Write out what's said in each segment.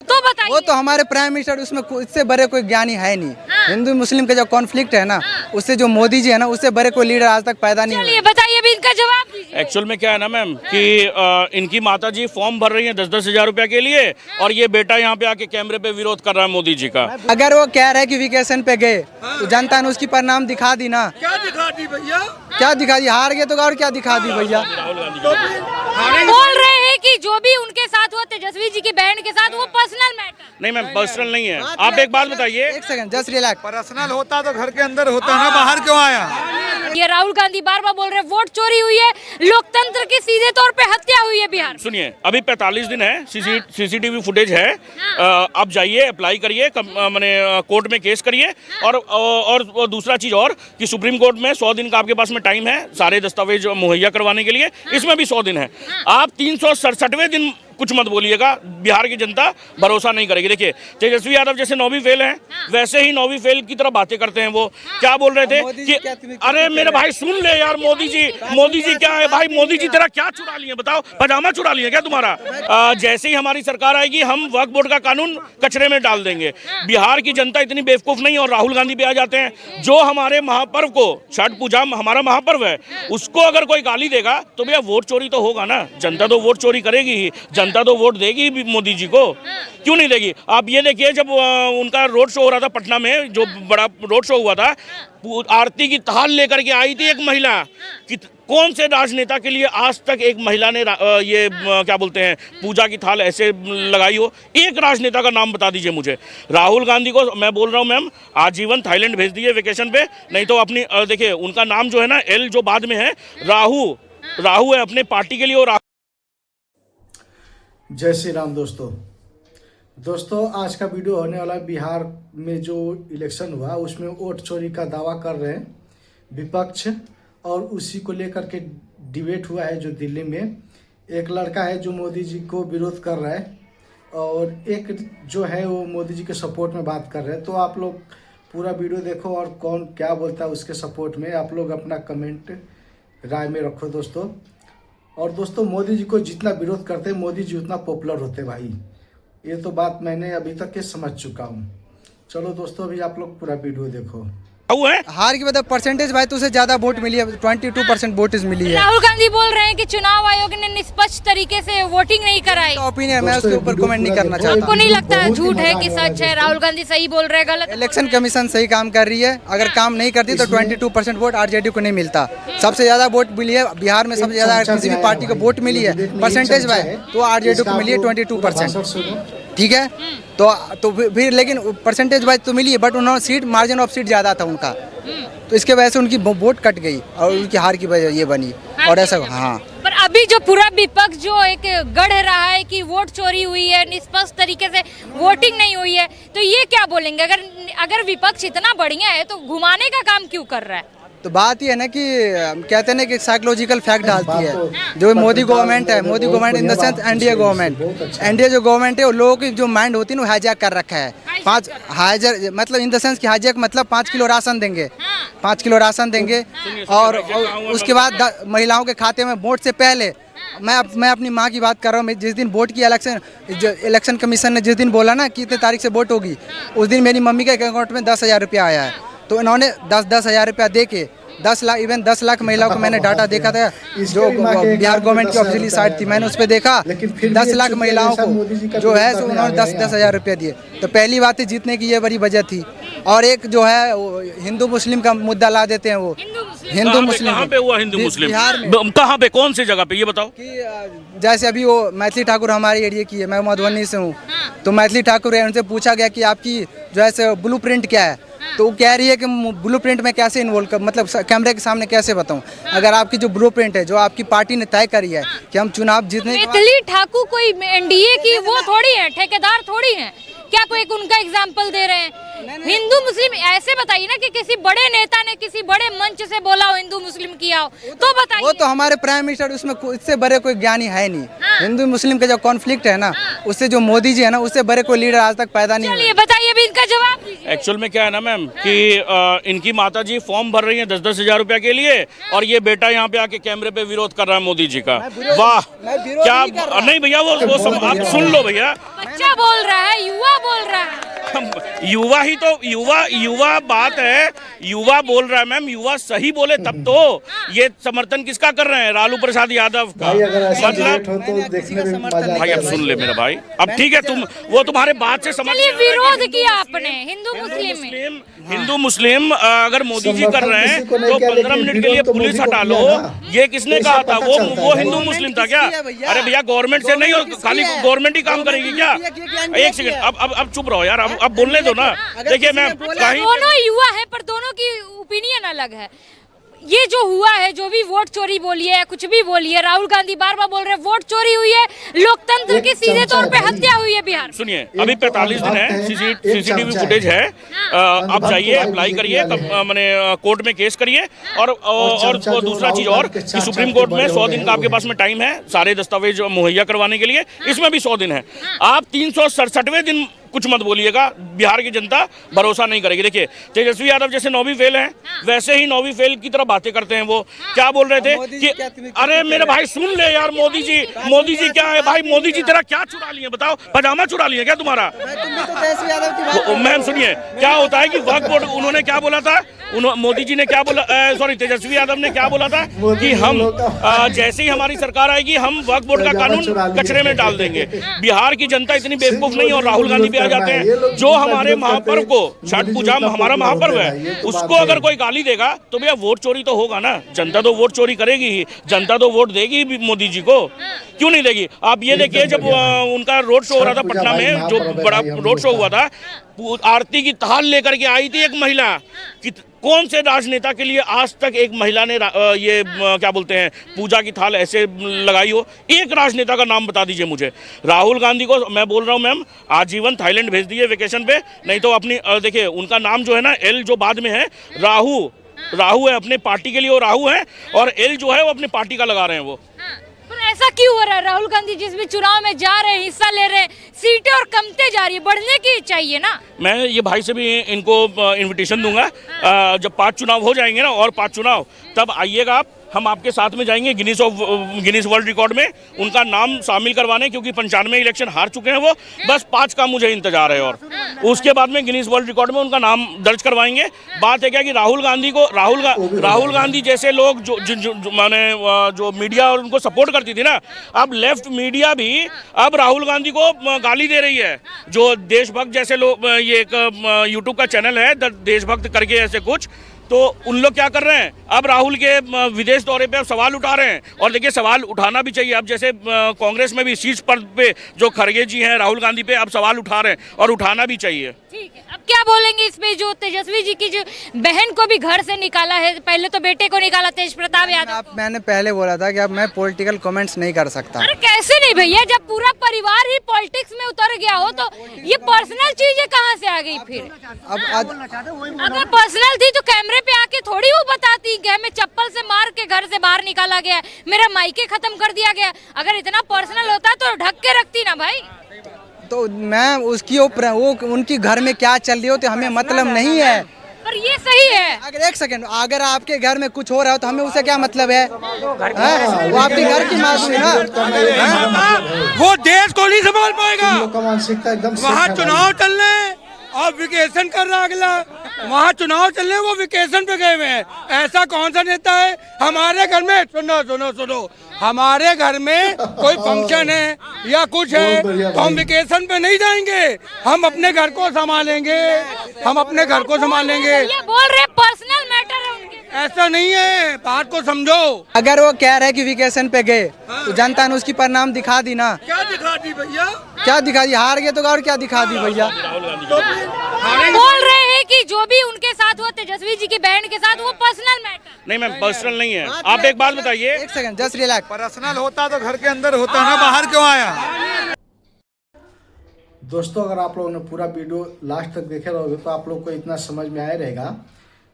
तो बताइए। वो तो हमारे प्राइम मिनिस्टर, उसमें इससे बड़े कोई ज्ञानी है नहीं। हाँ। हिंदू मुस्लिम का जो कॉन्फ्लिक्ट है ना, उससे जो मोदी जी है ना, उससे बड़े कोई लीडर आज तक पैदा नहीं हुए। चलिए बताइए, अभी इनका जवाब दीजिए। एक्चुअल में क्या है ना मैम कि इनकी माता जी फॉर्म भर रही हैं 10-10 हजार रुपया के लिए, और ये बेटा यहाँ पे आके कैमरे पे विरोध कर रहा है मोदी जी का। अगर वो कह रहे कि वेकेशन पे गए तो जनता ने उसकी परिणाम दिखा दी ना। क्या दिखा दी भैया? क्या दिखा दी? हार गए तो और क्या दिखा दी भैया? बोल रहे हैं कि जो भी उनके साथ हुआ तेजस्वी जी की बहन के साथ, वो पर्सनल मैटर। नहीं मैम, पर्सनल नहीं है। आप एक बात बताइए। एक सेकंड, जस्ट रिलैक्स। पर्सनल होता तो घर के अंदर होता ना, बाहर क्यों आया? ये राहुल गांधी बार बार बोल रहे हैं वोट चोरी हुई है, लोकतंत्र की सीधे तौर पे हत्या हुई है बिहार में। सुनिए, अभी 45 दिन है, सीसीटीवी फुटेज है। आप जाइए, अप्लाई करिए, मैंने कोर्ट में केस करिए। और दूसरा चीज और कि सुप्रीम कोर्ट में 100 दिन का आपके पास में टाइम है सारे दस्तावेज मुहैया करवाने के लिए। इसमें भी 100 दिन है। आप 367वें दिन कुछ मत बोलिएगा, बिहार की जनता भरोसा नहीं करेगी। देखिए, तेजस्वी यादव जैसे 9वीं फेल हैं, वैसे ही 9वीं फेल की तरह बातें करते हैं। वो क्या बोल रहे थे कि अरे मेरे भाई सुन ले यार, मोदी जी क्या है भाई, मोदी जी तेरा क्या चुरा लिए बताओ, पजामा चुरा लिए क्या तुम्हारा? जैसे ही हमारी सरकार आएगी, हम वक्फ बोर्ड का कानून कचरे में डाल देंगे। बिहार की जनता इतनी बेवकूफ नहीं। और राहुल गांधी पे आ जाते हैं, जो हमारे महापर्व को, छठ पूजा हमारा महापर्व है, उसको अगर कोई गाली देगा तो भैया वोट चोरी तो होगा ना। जनता तो वोट चोरी करेगी ही, जनता तो वोट देगी भी मोदी जी को, क्यों नहीं देगी? आप ये देखिए, जब उनका रोड शो हो रहा था पटना में, जो बड़ा रोड शो हुआ था, आरती की थाल लेकर के आई थी एक महिला। कि कौन से राजनेता के लिए आज तक एक महिला ने ये क्या बोलते हैं, पूजा की थाल ऐसे लगाई हो? एक राजनेता का नाम बता दीजिए मुझे। राहुल गांधी को मैं बोल रहा हूँ मैम, आजीवन थाईलैंड भेज दीजिए वेकेशन पे, नहीं तो अपनी देखिए उनका नाम जो है ना, एल जो बाद में है, राहु है अपने पार्टी के लिए। और जय श्री राम दोस्तों, आज का वीडियो होने वाला है बिहार में जो इलेक्शन हुआ उसमें वोट चोरी का दावा कर रहे हैं विपक्ष, और उसी को लेकर के डिबेट हुआ है जो दिल्ली में। एक लड़का है जो मोदी जी को विरोध कर रहा है, और एक जो है वो मोदी जी के सपोर्ट में बात कर रहे हैं। तो आप लोग पूरा वीडियो देखो, और कौन क्या बोलता है उसके सपोर्ट में आप लोग अपना कमेंट राय में रखो दोस्तों। और दोस्तों, मोदी जी को जितना विरोध करते हैं, मोदी जी उतना पॉपुलर होते भाई। ये तो बात मैंने अभी तक के समझ चुका हूँ। चलो दोस्तों, अभी आप लोग पूरा वीडियो देखो। हार की वजह परसेंटेज भाई तो उसे ज्यादा वोट मिली है, 22% वोट मिली है। राहुल गांधी बोल रहे हैं कि चुनाव आयोग ने निष्पक्ष तरीके से वोटिंग नहीं कराई। ओपिनियन, मैं उसके ऊपर कमेंट नहीं करना चाहता। आपको नहीं लगता है झूठ है कि सच है? राहुल गांधी सही बोल रहे हैं, गलत? इलेक्शन कमीशन सही काम कर रही है। अगर काम नहीं करती तो 22% वोट आरजेडी को नहीं मिलता। सबसे ज्यादा वोट मिली है बिहार में, सबसे ज्यादा किसी भी पार्टी को वोट मिली है परसेंटेज भाई तो आरजेडी को मिली है 22%। ठीक है, तो फिर लेकिन परसेंटेज वाइज तो मिली है, बट उन्होंने सीट, मार्जिन ऑफ सीट ज़्यादा था उनका, तो इसके वजह से उनकी वोट कट गई और उनकी हार की वजह ये बनी। और ऐसा हाँ, पर अभी जो पूरा विपक्ष जो एक गढ़ रहा है कि वोट चोरी हुई है, निष्पक्ष तरीके से वोटिंग नहीं हुई है, तो ये क्या बोलेंगे? अगर विपक्ष इतना बढ़िया है तो घुमाने का काम क्यों कर रहा है? तो बात ये है ना कि कहते हैं ना कि साइकोलॉजिकल फैक्ट डालती है जो मोदी गवर्नमेंट है। Modi government in the sense NDA government, NDA जो गवर्नमेंट है वो लोगों की जो माइंड होती है ना हाईजैक कर रखा है। 5 हाईजैक मतलब इन द सेंस कि हाईजैक मतलब 5 किलो राशन देंगे, 5 किलो राशन देंगे, और उसके बाद महिलाओं के खाते में वोट से पहले, मैं अपनी माँ की बात कर रहा हूँ, जिस दिन वोट की इलेक्शन कमीशन ने जिस दिन बोला ना कि इतने तारीख से वोट होगी, उस दिन मेरी मम्मी के अकाउंट में 10,000 रुपया आया है। तो इन्होंने 10,000 रुपया दे के 10 लाख महिलाओं को मैंने डाटा देखा था जो बिहार गवर्नमेंट की ऑफिशियली साइट थी, मैंने उस पर देखा 10 लाख महिलाओं को जो है सो उन्होंने 10,000 रुपये दिए। तो पहली बात है जीतने की ये बड़ी वजह थी। और एक जो है हिंदू मुस्लिम का मुद्दा ला देते हैं, वो हिंदू मुस्लिम कहाँ पे हुआ? हिंदू मुस्लिम बिहार में कहाँ पे, कौन सी जगह पे, ये बताओ। कि जैसे अभी वो मैथिली ठाकुर हमारे एरिया की है, मैं मधुबनी से हूँ, तो मैथिली ठाकुर है, उनसे पूछा गया कि आपकी जो है ब्लूप्रिंट क्या है, तो वो कह रही है कि ब्लूप्रिंट में कैसे इन्वॉल्व कर, मतलब कैमरे के सामने कैसे बताऊं? अगर आपकी जो ब्लूप्रिंट है जो आपकी पार्टी ने तय करी है कि हम चुनाव जीतने, मैथिली ठाकुर कोई एनडीए की वो थोड़ी है, ठेकेदार थोड़ी है क्या? कोई एक उनका एग्जाम्पल दे रहे हैं? हिंदू मुस्लिम ऐसे बताइए ना कि किसी बड़े नेता ने किसी बड़े मंच से बोला हो हिंदू मुस्लिम किया हो, तो बताइए। वो तो हमारे प्राइम मिनिस्टर, उसमें इससे बड़े कोई ज्ञानी है नहीं। हिंदू मुस्लिम का जो कॉन्फ्लिक्ट है ना, उससे जो मोदी जी है ना, उससे बड़े कोई लीडर आज तक पैदा नहीं हुए। चलिए बताइए, अभी इनका जवाब दीजिए। एक्चुअल में क्या है ना मैम कि इनकी माता जी फॉर्म भर रही हैं 10-10 हजार रुपया के लिए, और ये बेटा यहाँ पे आके कैमरे पे विरोध कर रहा है मोदी जी का। वाह, क्या नहीं भैया, वो आप सुन लो भैया। बच्चा बोल रहा है, युवा ही तो युवा बात है, युवा बोल रहा है मैम, युवा सही बोले तब तो। ये समर्थन किसका कर रहे हैं? लालू प्रसाद यादव का। भाई अगर ऐसा मतलब हो तो देखने में मजा भाई अब सुन ले मेरा भाई, अब ठीक है, वो तुम्हारे बात से समझ चलिए, विरोध किया आपने हिंदू मुस्लिम में। हिंदू मुस्लिम अगर मोदी जी कर रहे हैं किसी को नहीं तो किया, 15 लेकिन मिनट के लिए विरोध तो पुलिस मोदी को हटा लो। किया ना। ये किसने ये कहा सब था? पता वो चलता वो है। हिंदू मुस्लिम था क्या? किसकी है भैया? अरे भैया गवर्नमेंट से नहीं हो, किसकी खाली है? गवर्नमेंट ही काम करेगी क्या? एक सेकंड, अब चुप रहो यार, अब बोलने दो ना। देखिए मैम, कहीं दोनों युवा है पर दोनों की ओपिनियन अलग है। ये जो हुआ है, जो भी वोट चोरी बोलिए, कुछ भी बोलिए, राहुल गांधी बार बार बोल रहे हैं वोट चोरी हुई है, लोकतंत्र की सीधे तौर पे हत्या हुई है बिहार में। सुनिए, अभी 45 दिन है, सीसीटीवी फुटेज है, आप जाइए, अप्लाई करिए, मैंने कोर्ट में केस करिए, और दूसरा चीज और कि सुप्रीम कोर्ट में 100 दिन का आपके पास में टाइम है सारे दस्तावेज मुहैया करवाने के लिए, इसमें भी 100 दिन है। आप 367वें दिन कुछ मत बोलिएगा, बिहार की जनता भरोसा नहीं करेगी। देखिए तेजस्वी यादव जैसे 9वीं फेल हैं, वैसे ही 9वीं फेल की तरह बातें करते हैं। वो क्या बोल रहे थे कि अरे मेरे भाई सुन ले यार, मोदी जी क्या है भाई? मोदी जी तेरा क्या चुरा लिए बताओ? पजामा चुरा लिए क्या तुम्हारा? मैम सुनिए, क्या होता है कि वक्फ बोर्ड, उन्होंने क्या बोला था, मोदी जी ने क्या बोला, सॉरी तेजस्वी यादव ने क्या बोला था कि हम जैसे ही हमारी सरकार आएगी हम वक्फ बोर्ड का कानून कचरे में डाल देंगे। बिहार की जनता इतनी बेवकूफ नहीं, और राहुल गांधी भी आ जाते हैं। जो हमारे महापर्व को, छठ पूजा हमारा महापर्व है, उसको अगर कोई गाली देगा तो भैया वोट चोरी तो होगा ना। जनता तो वोट चोरी करेगी ही, जनता तो वोट देगी भी मोदी जी को, क्यों नहीं देगी? आप ये देखिए, जब उनका रोड शो हो रहा था पटना में, जो बड़ा रोड शो हुआ था, आरती की थाल लेकर के आई थी एक महिला। कौन से राजनेता के लिए आज तक एक महिला ने ये क्या बोलते हैं पूजा की थाल ऐसे लगाई हो? एक राजनेता का नाम बता दीजिए मुझे। राहुल गांधी को मैं बोल रहा हूँ मैम, आजीवन थाईलैंड भेज दीजिए वेकेशन पे, नहीं तो अपनी देखिए उनका नाम जो है ना, एल जो बाद में है, राहु है अपने पार्टी के लिए, वो राहु है, और एल जो है वो अपनी पार्टी का लगा रहे हैं वो। पर ऐसा क्यों हो रहा है? राहुल गांधी जिस भी चुनाव में जा रहे हैं, हिस्सा ले रहे हैं, सीटें और कमते जा रही है, बढ़ने की चाहिए ना। मैं ये भाई से भी इनको इनविटेशन दूंगा, जब 5 चुनाव हो जाएंगे ना, और 5 चुनाव, तब आइएगा आप, हम आपके साथ में जाएंगे गिनीज वर्ल्ड रिकॉर्ड में उनका नाम शामिल करवाने, क्योंकि 95 इलेक्शन हार चुके हैं वो। बस 5 का मुझे इंतजार है, और उसके बाद में गिनीज वर्ल्ड रिकॉर्ड में उनका नाम दर्ज करवाएंगे। बात है क्या कि राहुल गांधी जैसे लोग जो माने जो मीडिया और उनको सपोर्ट करती थी ना, अब लेफ्ट मीडिया भी अब राहुल गांधी को गाली दे रही है। जो देशभक्त जैसे लोग, ये एक यूट्यूब का चैनल है देशभक्त करके ऐसे कुछ, तो उन लोग क्या कर रहे हैं, अब राहुल के विदेश दौरे पे अब सवाल उठा रहे हैं। और देखिए सवाल उठाना भी चाहिए। अब जैसे कांग्रेस में भी शीर्ष पद पे जो खड़गे जी हैं, राहुल गांधी पे अब सवाल उठा रहे हैं, और उठाना भी चाहिए। ठीक है, अब क्या बोलेंगे इस पे? जो तेजस्वी जी की जो बहन को भी घर से निकाला है, पहले तो बेटे को निकाला तेज प्रताप यादव। मैंने पहले बोला था कि अब मैं पॉलिटिकल कमेंट्स नहीं कर सकता। अरे कैसे नहीं भैया, जब पूरा परिवार ही पॉलिटिक्स में उतर गया हो तो ये पर्सनल चीजें कहाँ से आ गई फिर? अगर पर्सनल थी तो कैमरे पे आके थोड़ी वो बताती कि हमें चप्पल से मार के घर से बाहर निकाला गया, मेरा मायके खत्म कर दिया गया। अगर इतना पर्सनल होता तो ढक के रखती ना भाई। तो मैं उसकी वो उनकी घर में क्या चल रही हो तो हमें मतलब नहीं है। पर ये सही है। अगर एक सेकंड, अगर आपके घर में कुछ हो रहा हो तो हमें उससे क्या मतलब है? वो आपके घर की मासूम है ना, वो देश को नहीं संभाल पाएगा। एकदम वहाँ चुनाव चल रहे हैं और वेकेशन कर रहा अगला, वहाँ चुनाव चल रहे हैं, वो वेकेशन पे गए हुए हैं। ऐसा कौन सा नेता है? हमारे घर में सुनो, हमारे घर में कोई फंक्शन है या कुछ है तो हम वेकेशन पे नहीं जाएंगे, हम अपने घर को संभालेंगे, ये बोल रहे पर्सनल मैटर है उनके। ऐसा नहीं है, बात को समझो। अगर वो कह रहे कि वेकेशन पे गए तो जनता ने उसकी परिणाम दिखा दी ना। क्या दिखा दी भैया? क्या दिखा दी? हार गए तो और क्या दिखा दी भैया? बोल रहे हैं कि जो भी उनके साथ हुआ तेजस्वी जी की बहन के साथ, वो पर्सनल मैटर। नहीं मैम, पर्सनल नहीं है। आप एक बात बताइए। एक सेकंड, जस्ट रिलैक्स। पर्सनल होता तो घर के अंदर होता ना, बाहर क्यों आया? दोस्तों अगर आप लोगों ने पूरा वीडियो लास्ट तक देखे रहोगे तो आप लोग को इतना समझ में आया रहेगा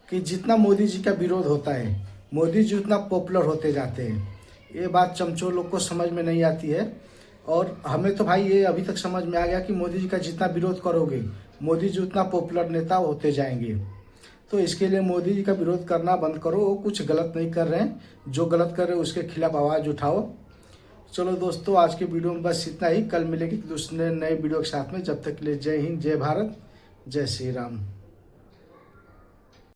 कि जितना मोदी जी का विरोध होता है, मोदी जी उतना पॉपुलर होते जाते हैं। ये बात चमचों लोग को समझ में नहीं आती है, और हमें तो भाई ये अभी तक समझ में आ गया कि मोदी जी का जितना विरोध करोगे, मोदी जी उतना पॉपुलर नेता होते जाएंगे। तो इसके लिए मोदी जी का विरोध करना बंद करो। वो कुछ गलत नहीं कर रहे हैं, जो गलत कर रहे हैं उसके खिलाफ आवाज़ उठाओ। चलो दोस्तों, आज के वीडियो में बस इतना ही। कल मिलेगी दूसरे नए वीडियो के साथ में। जब तक के लिए जय हिंद, जय भारत, जय श्री राम।